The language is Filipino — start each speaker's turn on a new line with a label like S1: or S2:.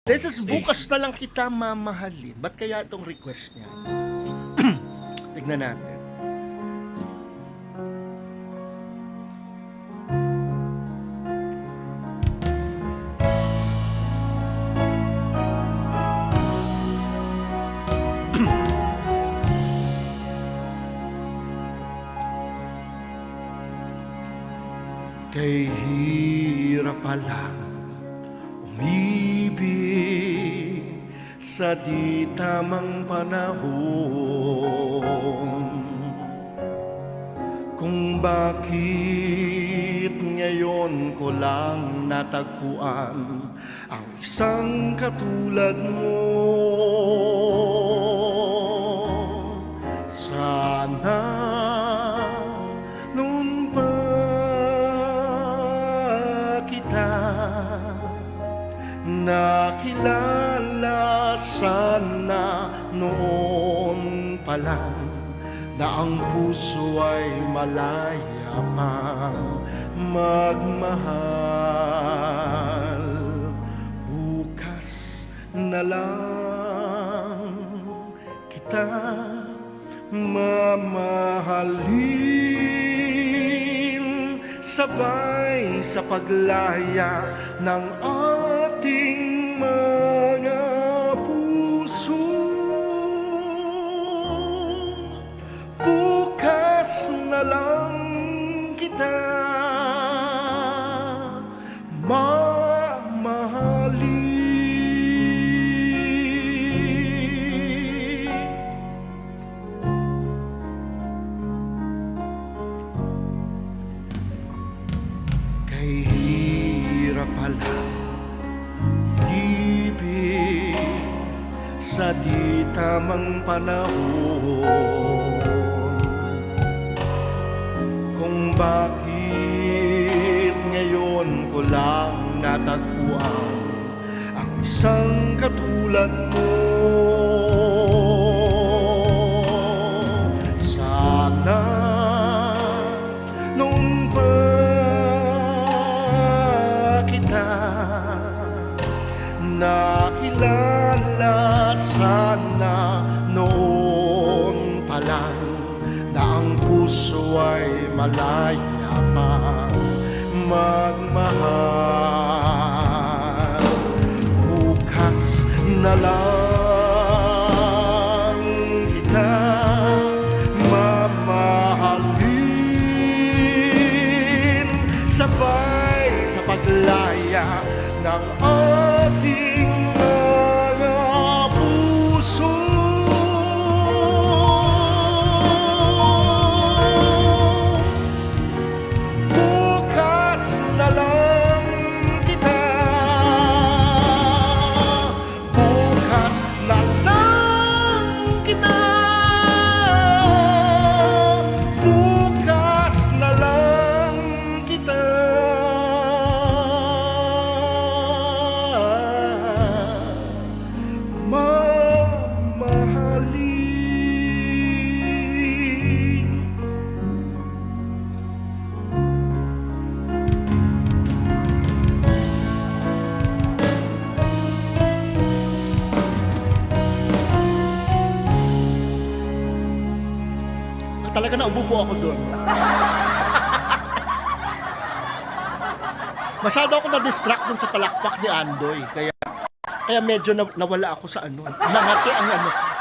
S1: This is bukas na lang kita mamahalin. Ba't kaya itong request niya? Tignan natin. Kay hirap palang umibig sa di tamang panahon, kung bakit ngayon ko lang natagpuan ang isang katulad mo. Sana noon pa kita nakilala, sana noon pa lang na ang puso ay malaya pang magmahal. Bukas na lang kita mamahalin, sabay sa paglaya ng ating mga puso. Bukas na lang kita mamahalin. Kay hirap pala ibig sa di tamang panahon, kung bakit ngayon ko lang natagpuan ang isang katulad mo. Sana noon pa kita nakilala, sana noon pa lang na ang puso ay malaya pang magmahal. Bukas na lang kita mamahalin, sabay sa paglaya ng ating mga puso. Bukas na lang kita, bukas na lang kita, bukas na lang kita mamahalin. Talaga na umupo ako doon. Masyado ako na-distract dun sa palakpak ni Andoy. Kaya medyo nawala ako sa ano. Nangati ang ano.